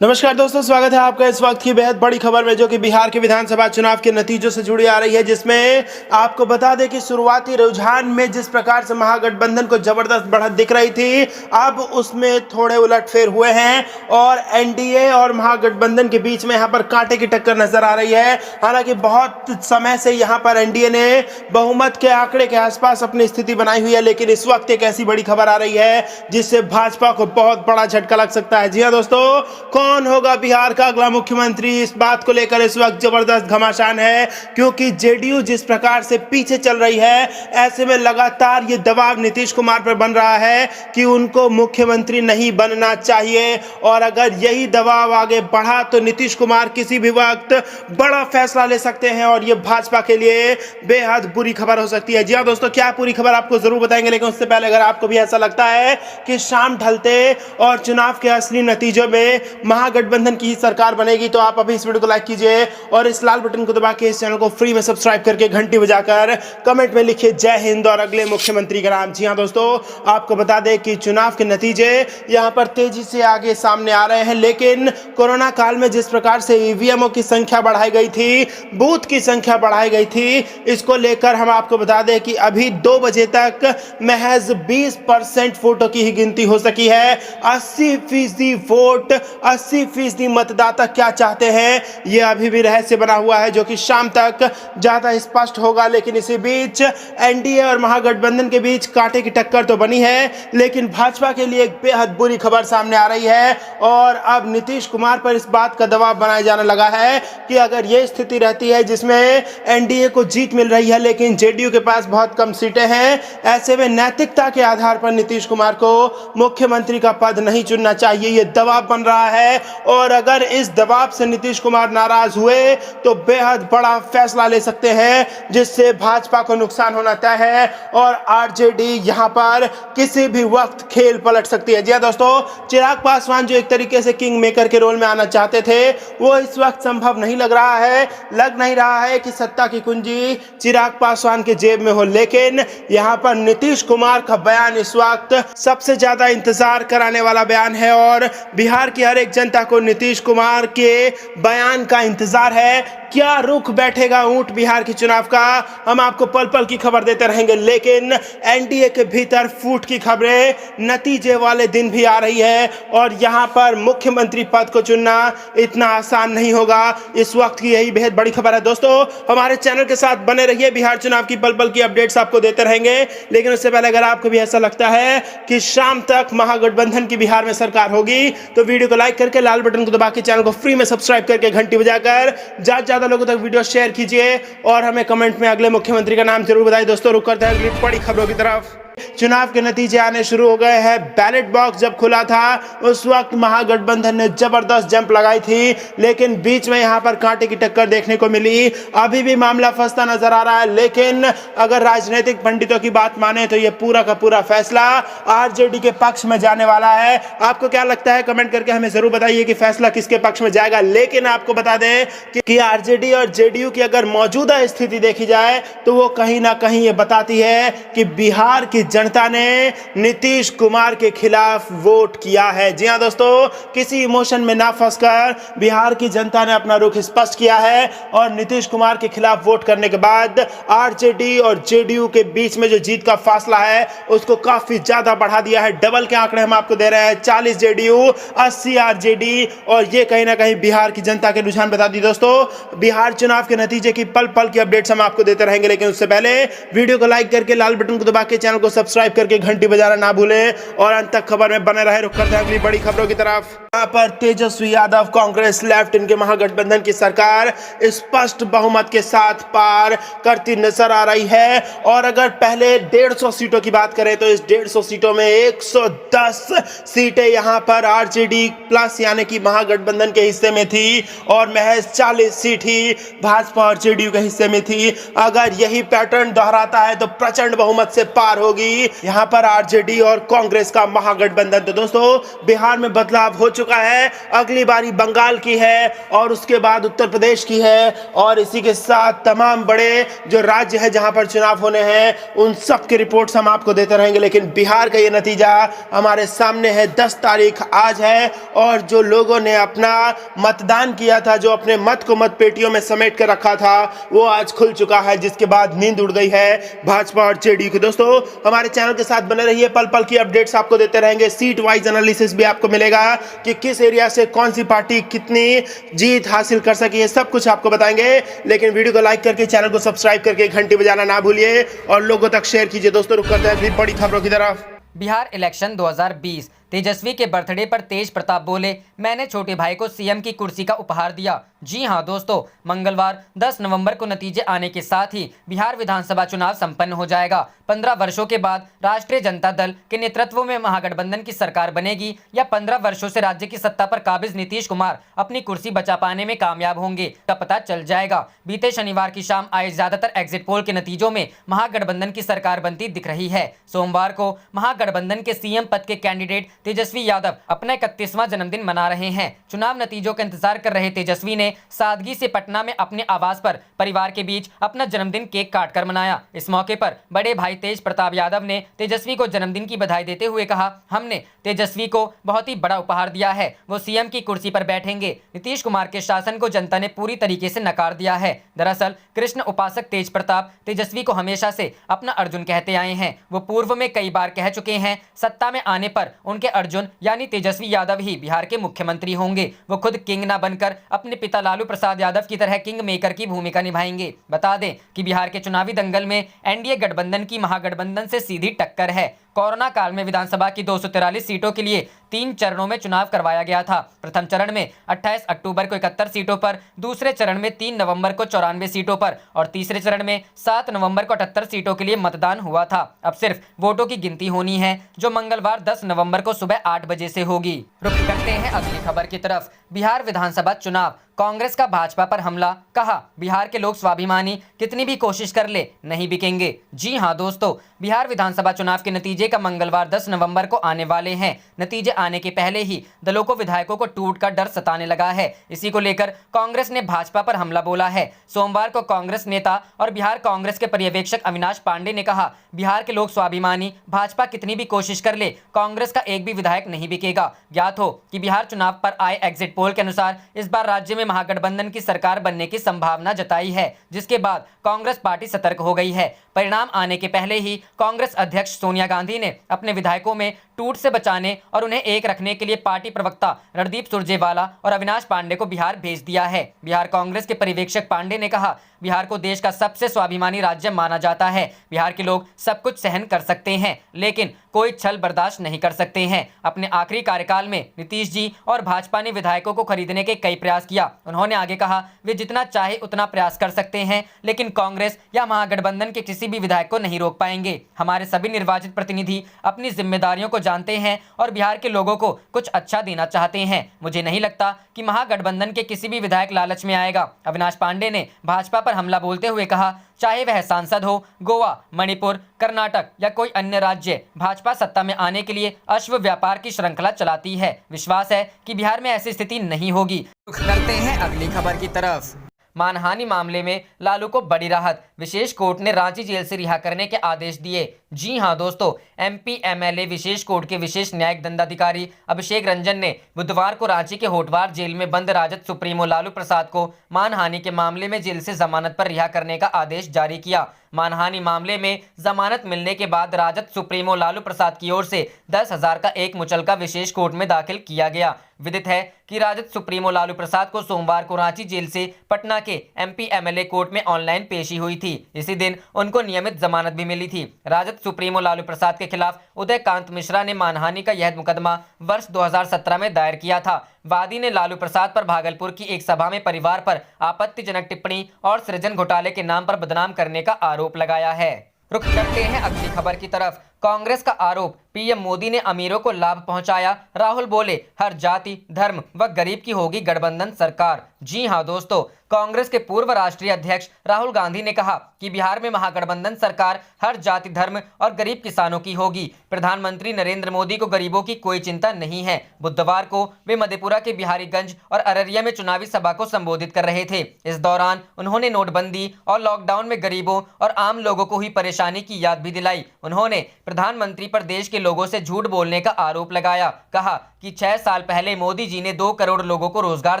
नमस्कार दोस्तों, स्वागत है आपका इस वक्त की बेहद बड़ी खबर में, जो कि बिहार के विधानसभा चुनाव के नतीजों से जुड़ी आ रही है। जिसमें आपको बता दें कि शुरुआती रुझान में जिस प्रकार से महागठबंधन को जबरदस्त बढ़त दिख रही थी, अब उसमें थोड़े उलटफेर हुए हैं और एनडीए और महागठबंधन के बीच में यहां पर कांटे की टक्कर नजर आ रही है। हालांकि बहुत समय से यहां पर एनडीए ने बहुमत के आंकड़े के आसपास अपनी स्थिति बनाई हुई है, लेकिन इस वक्त एक ऐसी बड़ी खबर आ रही है जिससे भाजपा को बहुत बड़ा झटका लग सकता है। जी हाँ दोस्तों, कौन होगा बिहार का अगला मुख्यमंत्री, इस बात को लेकर इस वक्त जबरदस्त घमासान है, क्योंकि जेडीयू जिस प्रकार से पीछे चल रही है, ऐसे में लगातार ये दबाव नीतीश कुमार पर बन रहा है कि उनको मुख्यमंत्री नहीं बनना चाहिए। और अगर यही दबाव आगे बढ़ा तो नीतीश कुमार किसी भी वक्त बड़ा फैसला ले सकते हैं और ये भाजपा के लिए बेहद बुरी खबर हो सकती है। जी हाँ दोस्तों, क्या पूरी खबर आपको जरूर बताएंगे, लेकिन उससे पहले अगर आपको भी ऐसा लगता है कि शाम ढलते और चुनाव के असली नतीजों में महागठबंधन की सरकार बनेगी, तो आप अभी इस वीडियो को लाइक कीजिए और इस लाल बटन को दबा के इस चैनल को फ्री में सब्सक्राइब करके घंटी बजाकर कमेंट में लिखिए जय हिंद और अगले मुख्यमंत्री का नाम। जी हां दोस्तों, आपको बता दें कि चुनाव के नतीजे यहां पर तेजी से आगे सामने आ रहे हैं, लेकिन कोरोना काल में जिस प्रकार से ईवीएमओ की संख्या बढ़ाई गई थी, बूथ की संख्या बढ़ाई गई थी, इसको लेकर हम आपको बता दें कि अभी 2 बजे तक महज 20% वोटों की ही गिनती हो सकी है। 80% वोट, 80% मतदाता क्या चाहते हैं, यह अभी भी रहस्य बना हुआ है, जो कि शाम तक ज्यादा स्पष्ट होगा। लेकिन इसी बीच एनडीए और महागठबंधन के बीच कांटे की टक्कर तो बनी है, लेकिन भाजपा के लिए एक बेहद बुरी खबर सामने आ रही है और अब नीतीश कुमार पर इस बात का दबाव बनाया जाने लगा है कि अगर यह स्थिति रहती है जिसमें एनडीए को जीत मिल रही है लेकिन जेडीयू के पास बहुत कम सीटें हैं, ऐसे में नैतिकता के आधार पर नीतीश कुमार को मुख्यमंत्री का पद नहीं चुनना चाहिए, यह दबाव बन रहा है। और अगर इस दबाव से नीतीश कुमार नाराज हुए तो बेहद बड़ा फैसला ले सकते हैं, जिससे भाजपा को नुकसान होना तय है और आरजेडी यहां पर किसी भी वक्त खेल पलट सकती है। जी हां दोस्तों, चिराग पासवान जो एक तरीके से किंग मेकर के रोल में आना चाहते थे, वो इस वक्त संभव नहीं लग रहा है। लग नहीं रहा है कि सत्ता की कुंजी चिराग पासवान के जेब में हो, लेकिन यहां पर नीतीश कुमार का बयान इस वक्त सबसे ज्यादा इंतजार कराने वाला बयान है और बिहार की हर एक जनता को नीतीश कुमार के बयान का इंतजार है। क्या रुख बैठेगा ऊंट बिहार के चुनाव का, हम आपको पल पल की खबर देते रहेंगे, लेकिन एनडीए के भीतर फूट की खबरें नतीजे वाले दिन भी आ रही है और यहां पर मुख्यमंत्री पद को चुनना इतना आसान नहीं होगा। इस वक्त की यही बेहद बड़ी खबर है। दोस्तों, हमारे चैनल के साथ बने रहिए, बिहार चुनाव की पल पल की अपडेट्स आपको देते रहेंगे। लेकिन उससे पहले अगर आपको भी ऐसा लगता है कि शाम तक महागठबंधन की बिहार में सरकार होगी, तो वीडियो को लाइक करके लाल बटन को दबा के चैनल को फ्री में सब्सक्राइब करके घंटी बजाकर ज्यादा लोगों तक वीडियो शेयर कीजिए और हमें कमेंट में अगले मुख्यमंत्री का नाम जरूर बताइए। दोस्तों, रुक करते हैं अगली बड़ी खबरों की तरफ। चुनाव के नतीजे आने शुरू हो गए हैं। बैलेट बॉक्स जब खुला था उस वक्त महागठबंधन ने जबरदस्त जंप लगाई थी, लेकिन बीच में यहां पर कांटे की टक्कर देखने को मिली। अभी भी मामला फंसता नजर आ रहा है, लेकिन अगर राजनीतिक पंडितों की बात माने तो यह पूरा का पूरा फैसला आरजेडी के पक्ष में जाने वाला है। आपको क्या लगता है, कमेंट करके हमें जरूर बताइए कि फैसला किसके पक्ष में जाएगा। लेकिन आपको बता दें कि आरजेडी और जेडीयू की अगर मौजूदा स्थिति देखी जाए तो वो कहीं ना कहीं ये बताती है कि बिहार की जनता ने नीतीश कुमार के खिलाफ वोट किया है। जी हां दोस्तों, किसी इमोशन में ना फंसकर बिहार की जनता ने अपना रुख स्पष्ट किया है और नीतीश कुमार के खिलाफ वोट करने के बाद आरजेडी और जेडीयू के बीच में जो जीत का फासला है उसको काफी ज्यादा बढ़ा दिया है। डबल के आंकड़े हम आपको दे रहे हैं, 40 जेडीयू 80 आरजेडी, और ये कहीं ना कहीं बिहार की जनता के रुझान बता दी। दोस्तों, बिहार चुनाव के नतीजे की पल पल की अपडेट्स हम आपको देते रहेंगे, लेकिन उससे पहले वीडियो को लाइक करके लाल बटन को दबा के चैनल को सब्सक्राइब करके घंटी बजाना ना भूलें और अंत तक खबर में बने रहे। रुक करते हैं अगली बड़ी खबरों की तरफ। यहाँ पर तेजस्वी यादव कांग्रेस लेफ्ट इनके महागठबंधन की सरकार स्पष्ट बहुमत के साथ पार करती नजर आ रही है। और अगर पहले 150 सीटों की बात करें तो इस 150 सीटों में 110 सीटें यहाँ पर आरजेडी प्लस यानी कि महागठबंधन के हिस्से में थी और महज 40 सीट ही भाजपा और जेडीयू के हिस्से में थी। अगर यही पैटर्न दोहराता है तो प्रचंड बहुमत से पार होगी होगी यहाँ पर आरजेडी और कांग्रेस का महागठबंधन। तो दोस्तों बिहार में बदलाव हो चुका है, अगली बारी बंगाल की है और उसके बाद उत्तर प्रदेश की है और इसी के साथ तमाम बड़े जो राज्य है जहां पर चुनाव होने हैं उन सब की रिपोर्ट्स हम आपको देते रहेंगे। लेकिन बिहार का ये नतीजा हमारे सामने है, 10 तारीख आज है और जो लोगों ने अपना मतदान किया था, जो अपने मत को मत पेटियों में समेट कर रखा था, वो आज खुल चुका है, जिसके बाद नींद उड़ गई है भाजपा और जेडीयू की। दोस्तों हमारे चैनल के साथ बने रहिए, पल पल की अपडेट्स आपको देते रहेंगे, सीट वाइज एनालिसिस भी आपको मिलेगा कि किस एरिया से कौन सी पार्टी कितनी जीत हासिल कर सकी है, सब कुछ आपको बताएंगे। लेकिन वीडियो को लाइक करके चैनल को सब्सक्राइब करके घंटी बजाना ना भूलिए और लोगों तक शेयर कीजिए। दोस्तों रुक करते हैं अगली बड़ी खबरों की तरफ। बिहार इलेक्शन 2020। तेजस्वी के बर्थडे पर तेज प्रताप बोले, मैंने छोटे भाई को सीएम की कुर्सी का उपहार दिया। जी हां दोस्तों, मंगलवार 10 नवंबर को नतीजे आने के साथ ही बिहार विधानसभा चुनाव संपन्न हो जाएगा। 15 वर्षों के बाद राष्ट्रीय जनता दल के नेतृत्व में महागठबंधन की सरकार बनेगी या 15 वर्षों से राज्य की सत्ता पर काबिज नीतीश कुमार अपनी कुर्सी बचा पाने में कामयाब होंगे का पता चल जाएगा। बीते शनिवार की शाम आए ज्यादातर एग्जिट पोल के नतीजों में महागठबंधन की सरकार बनती दिख रही है। सोमवार को महागठबंधन के सीएम पद के कैंडिडेट तेजस्वी यादव अपना 31वां जन्मदिन मना रहे हैं। चुनाव नतीजों का इंतजार कर रहे तेजस्वी ने सादगी से पटना में अपने आवास पर परिवार के बीच अपना जन्मदिन केक काटकर मनाया। इस मौके पर बड़े भाई तेज प्रताप यादव ने तेजस्वी को जन्मदिन की बधाई देते हुए कहा, हमने तेजस्वी को बहुत ही बड़ा उपहार दिया है, वो सीएम की कुर्सी पर बैठेंगे। नीतीश कुमार के शासन को जनता ने पूरी तरीके से नकार दिया है। दरअसल कृष्ण उपासक तेज प्रताप तेजस्वी को हमेशा से अपना अर्जुन कहते आए हैं। वो पूर्व में कई बार कह चुके हैं, सत्ता में आने पर उनके अर्जुन यानी तेजस्वी यादव ही बिहार के मुख्यमंत्री होंगे। वो खुद किंग ना बनकर अपने पिता लालू प्रसाद यादव की तरह किंग मेकर की भूमिका निभाएंगे। बता दें कि बिहार के चुनावी दंगल में एनडीए गठबंधन की महागठबंधन से सीधी टक्कर है। कोरोना काल में विधानसभा की 243 सीटों के लिए 3 चरणों में चुनाव करवाया गया था। प्रथम चरण में 28 अक्टूबर को 71 सीटों पर, दूसरे चरण में 3 नवंबर को 94 सीटों पर और तीसरे चरण में 7 नवंबर को 78 सीटों के लिए मतदान हुआ था। अब सिर्फ वोटों की गिनती होनी है, जो मंगलवार 10 नवंबर को सुबह 8 बजे से होगी। रुक करते हैं अगली खबर की तरफ। बिहार विधानसभा चुनाव, कांग्रेस का भाजपा पर हमला, कहा बिहार के लोग स्वाभिमानी, कितनी भी कोशिश कर ले नहीं बिकेंगे। जी हां दोस्तों, बिहार विधानसभा चुनाव के नतीजे का मंगलवार 10 नवंबर को आने वाले हैं। नतीजे आने के पहले ही दलों को विधायकों को टूट का डर सताने लगा है। इसी को लेकर कांग्रेस ने भाजपा पर हमला बोला है। सोमवार को कांग्रेस नेता और बिहार कांग्रेस के पर्यवेक्षक अविनाश पांडे ने कहा, बिहार के लोग स्वाभिमानी, भाजपा कितनी भी कोशिश कर ले कांग्रेस का एक भी विधायक नहीं बिकेगा। ज्ञात हो कि बिहार चुनाव पर आए एग्जिट पोल के अनुसार इस बार राज्य में महागठबंधन की सरकार बनने की संभावना जताई है, जिसके बाद कांग्रेस पार्टी सतर्क हो गई है। परिणाम आने के पहले ही कांग्रेस अध्यक्ष सोनिया गांधी ने अपने विधायकों में टूट से बचाने और उन्हें एक रखने के लिए पार्टी प्रवक्ता रणदीप सुरजेवाला और अविनाश पांडे को बिहार भेज दिया है। बिहार कांग्रेस के पर्यवेक्षक पांडे ने कहा, बिहार को देश का सबसे स्वाभिमानी राज्य माना जाता है। बिहार के लोग सब कुछ सहन कर सकते हैं, लेकिन कोई छल बर्दाश्त नहीं कर सकते हैं। अपने आखिरी कार्यकाल में नीतीश जी और भाजपा ने विधायकों को खरीदने के कई प्रयास किया। उन्होंने आगे कहा, वे जितना चाहे उतना प्रयास कर सकते हैं, लेकिन कांग्रेस या महागठबंधन के किसी भी विधायक को नहीं रोक पाएंगे। हमारे सभी निर्वाचित प्रतिनिधि अपनी जिम्मेदारियों को जानते हैं और बिहार के लोगों को कुछ अच्छा देना चाहते हैं। मुझे नहीं लगता कि महागठबंधन के किसी भी विधायक लालच में आएगा। अविनाश पांडे ने भाजपा पर हमला बोलते हुए कहा, चाहे वह सांसद हो, गोवा, मणिपुर, कर्नाटक या कोई अन्य राज्य, भाजपा सत्ता में आने के लिए अश्व व्यापार की श्रृंखला चलाती है। विश्वास है कि बिहार में ऐसी स्थिति नहीं होगी। करते हैं अगली खबर की तरफ। मानहानि मामले में लालू को बड़ी राहत, विशेष कोर्ट ने रांची जेल से रिहा करने के आदेश दिए। जी हां दोस्तों, एमपी एमएलए विशेष कोर्ट के विशेष न्यायिक दंडाधिकारी अभिषेक रंजन ने बुधवार को रांची के होटवार जेल में बंद राजद सुप्रीमो लालू प्रसाद को मानहानि के मामले में जेल से जमानत पर रिहा करने का आदेश जारी किया। मानहानि मामले में जमानत मिलने के बाद राजद सुप्रीमो लालू प्रसाद की ओर से 10,000 का एक मुचलका विशेष कोर्ट में दाखिल किया गया। विदित है कि राजद सुप्रीमो लालू प्रसाद को सोमवार को रांची जेल से पटना के एमपी एमएलए कोर्ट में ऑनलाइन पेशी हुई थी। इसी दिन उनको नियमित जमानत भी मिली थी। राजद सुप्रीमो लालू प्रसाद के खिलाफ उदय कांत मिश्रा ने मानहानि का यह मुकदमा वर्ष 2017 में दायर किया था। वादी ने लालू प्रसाद पर भागलपुर की एक सभा में परिवार पर आपत्तिजनक टिप्पणी और सृजन घोटाले के नाम पर बदनाम करने का आरोप लगाया है। रुख करते हैं अगली खबर की तरफ। कांग्रेस का आरोप, पीएम मोदी ने अमीरों को लाभ पहुंचाया। राहुल बोले, हर जाति, धर्म व गरीब की होगी गठबंधन सरकार। जी हां दोस्तों, कांग्रेस के पूर्व राष्ट्रीय अध्यक्ष राहुल गांधी ने कहा कि बिहार में महागठबंधन सरकार हर जाति, धर्म और गरीब किसानों की होगी। प्रधानमंत्री नरेंद्र मोदी को गरीबों की कोई चिंता नहीं है। बुधवार को वे मधेपुरा के बिहारीगंज और अररिया में चुनावी सभा को संबोधित कर रहे थे। इस दौरान उन्होंने नोटबंदी और लॉकडाउन में गरीबों और आम लोगों को हुई परेशानी की याद भी दिलाई। उन्होंने प्रधानमंत्री पर देश के लोगों से झूठ बोलने का आरोप लगाया। कहा कि 6 साल पहले मोदी जी ने 2 करोड़ लोगों को रोजगार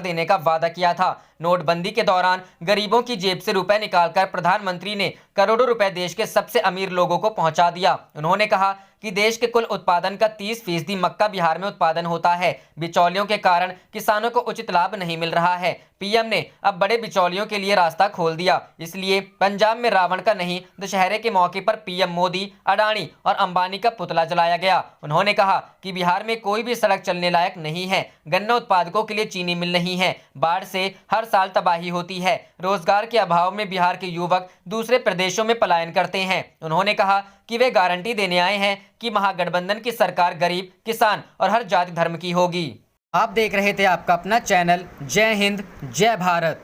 देने का वादा किया था। नोटबंदी के दौरान गरीबों की जेब से रुपए निकालकर प्रधानमंत्री ने करोड़ों रुपए देश के सबसे अमीर लोगों को पहुंचा दिया। उन्होंने कहा कि देश के कुल उत्पादन का 30% मक्का बिहार में उत्पादन होता है। बिचौलियों के कारण किसानों को उचित लाभ नहीं मिल रहा है। पीएम ने अब बड़े बिचौलियों के लिए रास्ता खोल दिया। इसलिए पंजाब में रावण का नहीं, दशहरे के मौके पर पीएम मोदी, अडानी और अंबानी का पुतला जलाया गया। उन्होंने कहा कि बिहार में कोई भी सड़क चलने लायक नहीं है। गन्ना उत्पादकों के लिए चीनी मिल नहीं है। बाढ़ से हर साल तबाही होती है। रोजगार के अभाव में बिहार के युवक दूसरे प्रदेशों में पलायन करते हैं। उन्होंने कहा कि वे गारंटी देने आए हैं कि महागठबंधन की सरकार गरीब, किसान और हर जाति धर्म की होगी। आप देख रहे थे आपका अपना चैनल जय हिंद, जय भारत।